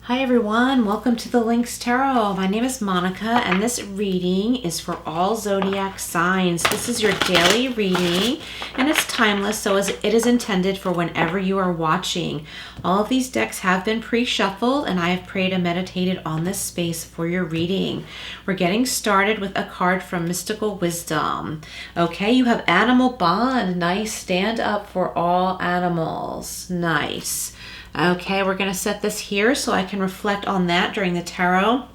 Hi everyone, welcome to the Lynx Tarot. My name is Monica and this reading is for all zodiac signs. This is your daily reading and it's timeless, so it is intended for whenever you are watching. All of these decks have been pre-shuffled and I have prayed and meditated on this space for your reading. We're getting started with a card from Mystical Wisdom. Okay, you have Animal Bond. Nice. Stand up for all animals. Nice. Okay, we're going to set this here so I can reflect on that during the tarot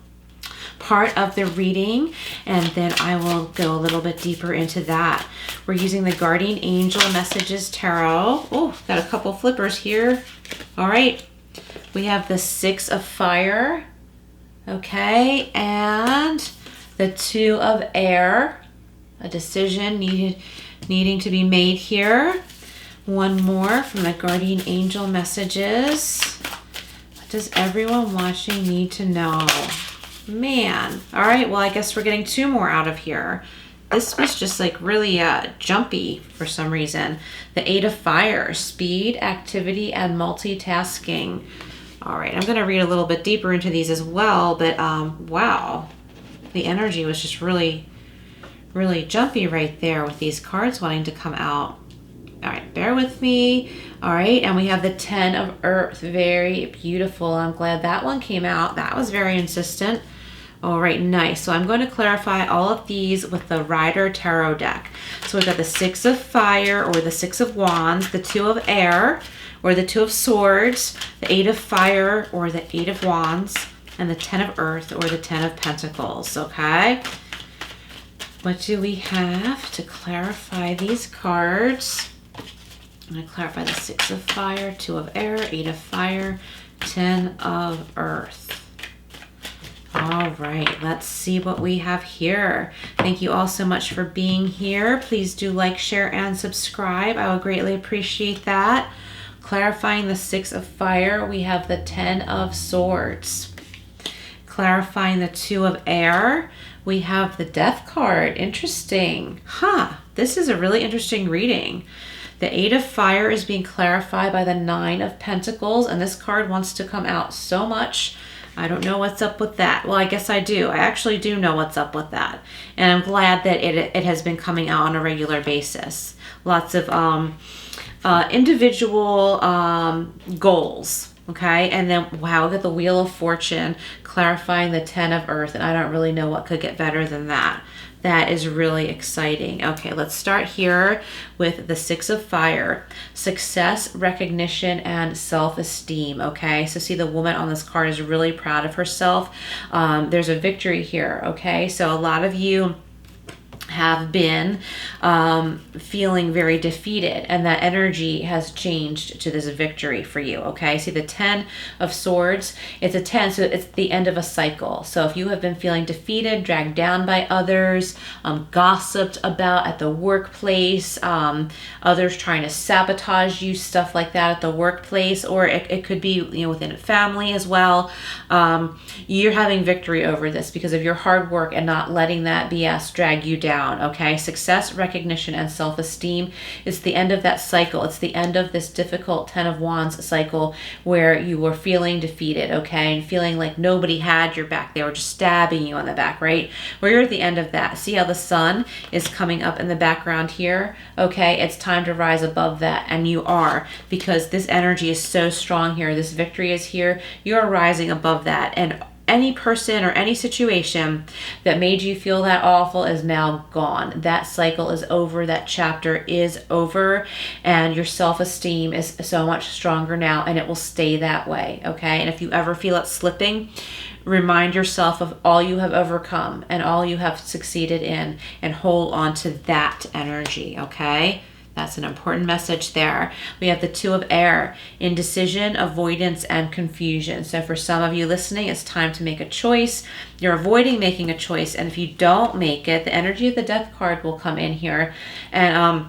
part of the reading, and then I will go a little bit deeper into that. We're using the Guardian Angel Messages Tarot. Oh, got a couple flippers here. All right, we have the Six of Fire, okay, and the Two of Air. A decision needing to be made here. One more from the Guardian Angel Messages. What does everyone watching need to know? Man. All right, well, I guess we're getting two more out of here. This was just like really jumpy for some reason. The Eight of Fire, speed, activity, and multitasking. All right, I'm going to read a little bit deeper into these as well, but wow. The energy was just really, really jumpy right there with these cards wanting to come out. All right, bear with me. All right, and we have the Ten of Earth. Very beautiful. I'm glad that one came out. That was very insistent. All right, nice. So I'm going to clarify all of these with the Rider Tarot deck. So we've got the Six of Fire or the Six of Wands, the Two of Air or the Two of Swords, the Eight of Fire or the Eight of Wands, and the Ten of Earth or the Ten of Pentacles, okay? What do we have to clarify these cards? I'm going to clarify the Six of Fire, Two of Air, Eight of Fire, Ten of Earth. All right, let's see what we have here. Thank you all so much for being here. Please do like, share, and subscribe. I would greatly appreciate that. Clarifying the Six of Fire, we have the Ten of Swords. Clarifying the Two of Air, we have the Death card. Interesting. This is a really interesting reading. The Eight of Fire is being clarified by the Nine of Pentacles, and this card wants to come out so much. I don't know what's up with that. Well, I guess I do. I actually do know what's up with that. And I'm glad that it has been coming out on a regular basis. Lots of individual goals. Okay, and then wow, get the Wheel of Fortune clarifying the Ten of Earth, and I don't really know what could get better than that. That is really exciting. Okay, let's start here with the Six of Fire. Success, recognition, and self-esteem, okay? So see, the woman on this card is really proud of herself. There's a victory here, okay? So a lot of you have been feeling very defeated, and that energy has changed to this victory for you, okay? See the Ten of Swords, it's a 10, so it's the end of a cycle. So if you have been feeling defeated, dragged down by others, gossiped about at the workplace, others trying to sabotage you, stuff like that at the workplace, or it could be, you know, within a family as well, you're having victory over this because of your hard work and not letting that BS drag you down. Okay, success, recognition, and self-esteem. It's the end of that cycle. It's the end of this difficult Ten of Wands cycle where you were feeling defeated, okay, and feeling like nobody had your back. They were just stabbing you on the back, right? Where you're at the end of that. See how the sun is coming up in the background here? Okay, it's time to rise above that, and you are, because this energy is so strong here. This victory is here. You're rising above that, and any person or any situation that made you feel that awful is now gone. That cycle is over. That chapter is over, and your self-esteem is so much stronger now, and it will stay that way, okay? And if you ever feel it slipping, remind yourself of all you have overcome and all you have succeeded in, and hold on to that energy, okay? That's an important message there. We have the Two of Air, indecision, avoidance, and confusion. So for some of you listening, it's time to make a choice. You're avoiding making a choice, and if you don't make it, the energy of the Death card will come in here. And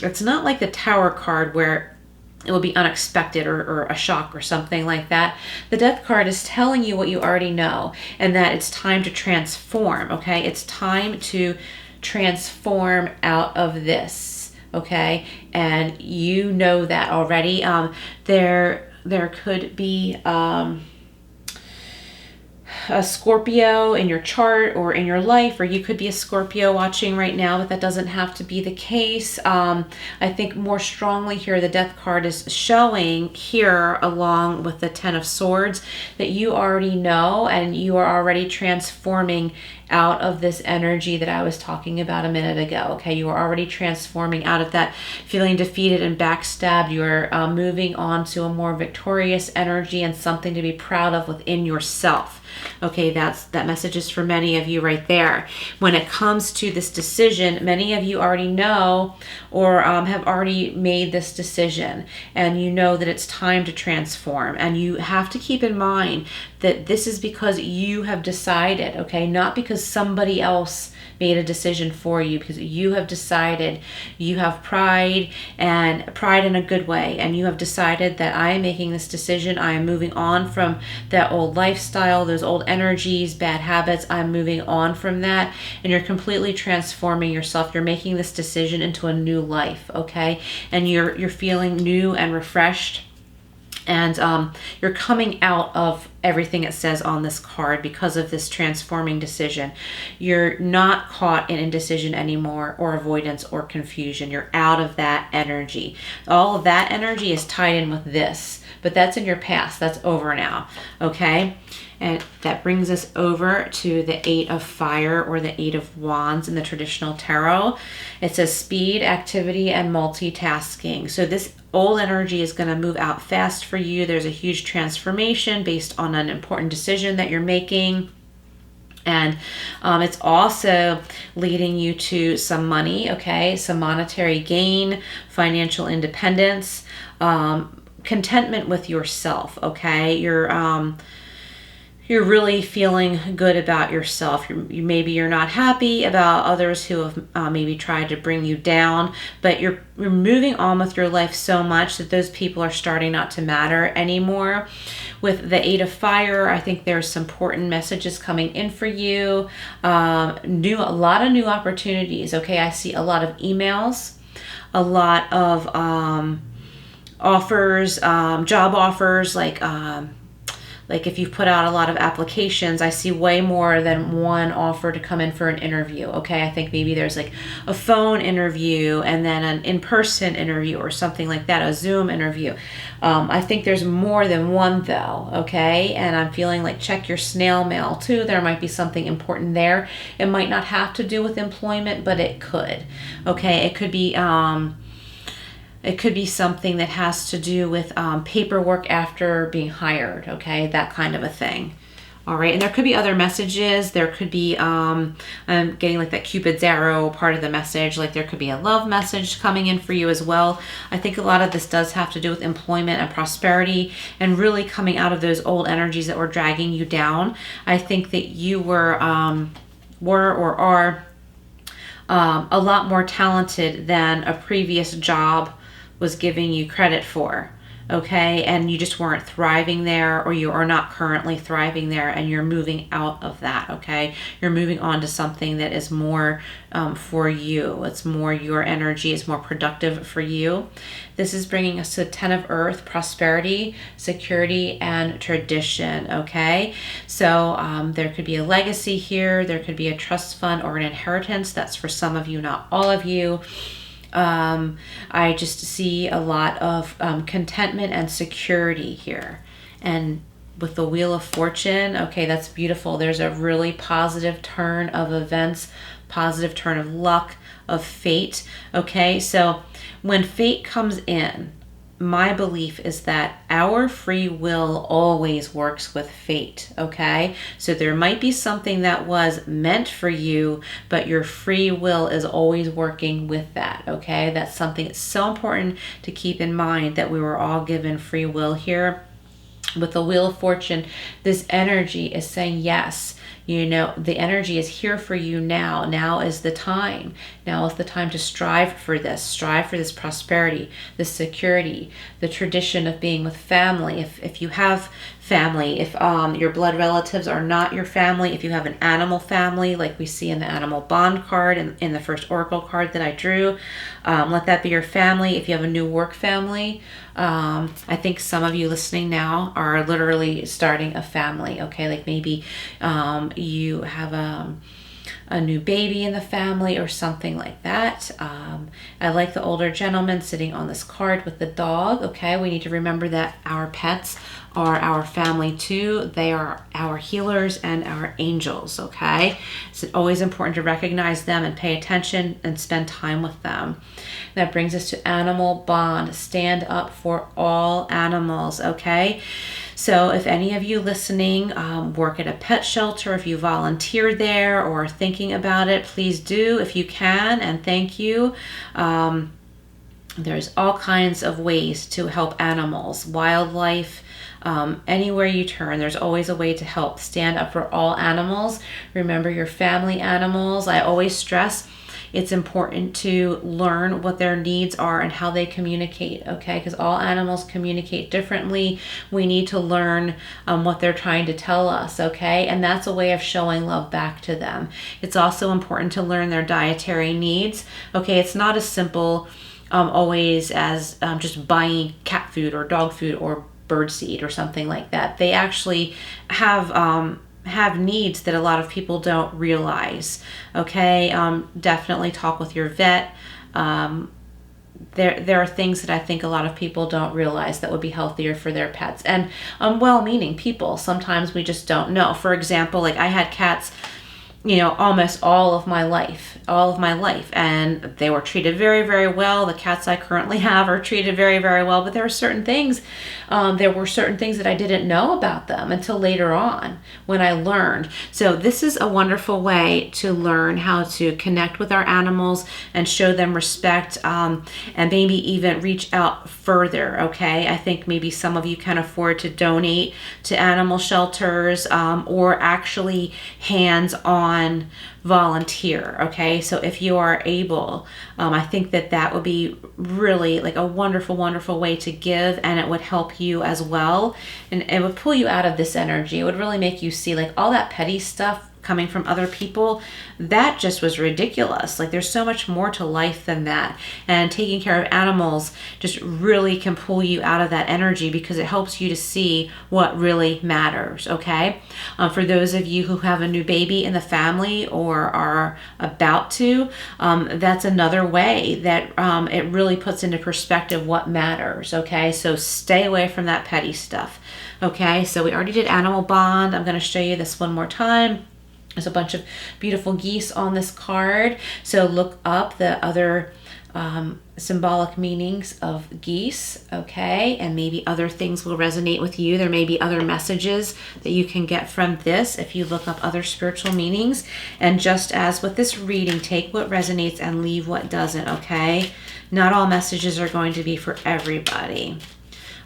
it's not like the Tower card where it will be unexpected or a shock or something like that. The Death card is telling you what you already know, and that it's time to transform, okay? It's time to transform out of this. Okay, and you know that already. There could be a Scorpio in your chart or in your life, or you could be a Scorpio watching right now, but that doesn't have to be the case. I think more strongly here, the Death card is showing here, along with the Ten of Swords, that you already know and you are already transforming out of this energy that I was talking about a minute ago. Okay, you are already transforming out of that feeling defeated and backstabbed. You are moving on to a more victorious energy and something to be proud of within yourself. Okay, that message is for many of you right there. When it comes to this decision, many of you already know or have already made this decision, and you know that it's time to transform. And you have to keep in mind that this is because you have decided, okay, not because somebody else made a decision for you, because you have decided. You have pride, and pride in a good way, and you have decided that I am making this decision. I am moving on from that old lifestyle, those old energies, bad habits. I'm moving on from that, and you're completely transforming yourself. You're making this decision into a new life, okay? And you're feeling new and refreshed. And you're coming out of everything it says on this card because of this transforming decision. You're not caught in indecision anymore, or avoidance or confusion. You're out of that energy. All of that energy is tied in with this, but that's in your past. That's over now, okay? And that brings us over to the Eight of Fire, or the Eight of Wands in the traditional tarot. It says speed, activity, and multitasking. So this old energy is going to move out fast for you. There's a huge transformation based on an important decision that you're making. And it's also leading you to some money, okay? Some monetary gain, financial independence, contentment with yourself, okay? You're really feeling good about yourself. Maybe you're not happy about others who have maybe tried to bring you down, but you're moving on with your life so much that those people are starting not to matter anymore. With the Eight of Fire, I think there's some important messages coming in for you. A lot of new opportunities. Okay, I see a lot of emails, a lot of offers, job offers, like if you've put out a lot of applications, I see way more than one offer to come in for an interview, okay? I think maybe there's like a phone interview and then an in-person interview or something like that, a Zoom interview. I think there's more than one though, okay? And I'm feeling like check your snail mail too. There might be something important there. It might not have to do with employment, but it could, okay? It could be something that has to do with paperwork after being hired, okay? That kind of a thing. All right, and there could be other messages. There could be, I'm getting like that Cupid's arrow part of the message. Like there could be a love message coming in for you as well. I think a lot of this does have to do with employment and prosperity and really coming out of those old energies that were dragging you down. I think that you were or are a lot more talented than a previous job was giving you credit for, okay? And you just weren't thriving there, or you are not currently thriving there, and you're moving out of that, okay? You're moving on to something that is more for you. It's more your energy. It's more productive for you. This is bringing us to 10 of Earth, prosperity, security, and tradition, okay? So there could be a legacy here. There could be a trust fund or an inheritance. That's for some of you, not all of you. I just see a lot of contentment and security here. And with the Wheel of Fortune, okay, that's beautiful. There's a really positive turn of events, positive turn of luck, of fate, okay? So when fate comes in, my belief is that our free will always works with fate, okay? So there might be something that was meant for you, but your free will is always working with that, okay? That's something that's so important to keep in mind, that we were all given free will here. With the Wheel of Fortune, this energy is saying yes. You know, the energy is here for you now. Now is the time. Now is the time to strive for this prosperity, this security, the tradition of being with family. If you have family. If your blood relatives are not your family, if you have an animal family, like we see in the animal bond card and in the first oracle card that I drew, let that be your family. If you have a new work family, I think some of you listening now are literally starting a family, okay? Like maybe you have a new baby in the family or something like that. I like the older gentleman sitting on this card with the dog, okay? We need to remember that our pets are our family too. They are our healers and our angels, okay? It's always important to recognize them and pay attention and spend time with them. That brings us to animal bond. Stand up for all animals, okay? So if any of you listening work at a pet shelter, if you volunteer there or are thinking about it, please do if you can, and thank you. There's all kinds of ways to help animals, wildlife, anywhere you turn, there's always a way to help. Stand up for all animals. Remember your family animals. I always stress it's important to learn what their needs are and how they communicate, okay? Because all animals communicate differently. We need to learn what they're trying to tell us, okay? And that's a way of showing love back to them. It's also important to learn their dietary needs, okay? It's not as simple always as just buying cat food or dog food or bird seed or something like that. They actually have needs that a lot of people don't realize, okay? Definitely talk with your vet. There are things that I think a lot of people don't realize that would be healthier for their pets, and well-meaning people. Sometimes we just don't know. For example, like I had cats, you know, almost all of my life, and they were treated very, very well. The cats I currently have are treated very, very well, but there were certain things that I didn't know about them until later on when I learned. So this is a wonderful way to learn how to connect with our animals and show them respect, and maybe even reach out further, okay? I think maybe some of you can afford to donate to animal shelters, or actually hands-on volunteer, okay? So if you are able, I think that would be really like a wonderful, wonderful way to give, and it would help you as well, and it would pull you out of this energy. It would really make you see like all that petty stuff coming from other people, that just was ridiculous. Like there's so much more to life than that, and taking care of animals just really can pull you out of that energy because it helps you to see what really matters, okay? For those of you who have a new baby in the family or are about to, that's another way that it really puts into perspective what matters, okay? So stay away from that petty stuff, okay? So we already did animal bond. I'm going to show you this one more time. There's a bunch of beautiful geese on this card. So look up the other symbolic meanings of geese, okay? And maybe other things will resonate with you. There may be other messages that you can get from this if you look up other spiritual meanings. And just as with this reading, take what resonates and leave what doesn't, okay? Not all messages are going to be for everybody.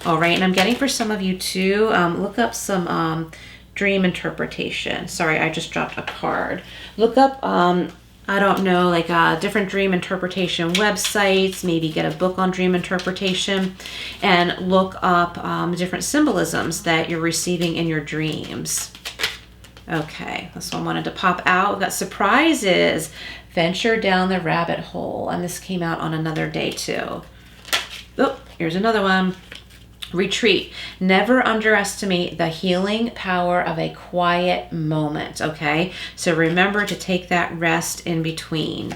All right, and I'm getting for some of you too, look up some dream interpretation. Sorry, I just dropped a card. Look up, I don't know, like different dream interpretation websites, maybe get a book on dream interpretation, and look up different symbolisms that you're receiving in your dreams. Okay, this one wanted to pop out. We've got surprises. Venture down the rabbit hole. And this came out on another day too. Oh, here's another one. Retreat. Never underestimate the healing power of a quiet moment, okay? So remember to take that rest in between.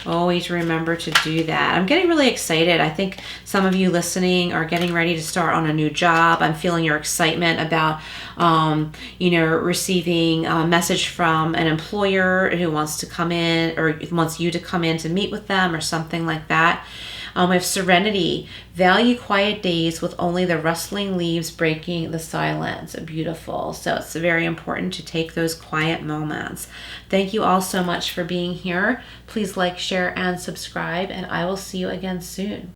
Always remember to do that. I'm getting really excited. I think some of you listening are getting ready to start on a new job. I'm feeling your excitement about, receiving a message from an employer who wants to come in or wants you to come in to meet with them or something like that. We have serenity. Value quiet days with only the rustling leaves breaking the silence. Beautiful. So it's very important to take those quiet moments. Thank you all so much for being here. Please like, share, and subscribe, and I will see you again soon.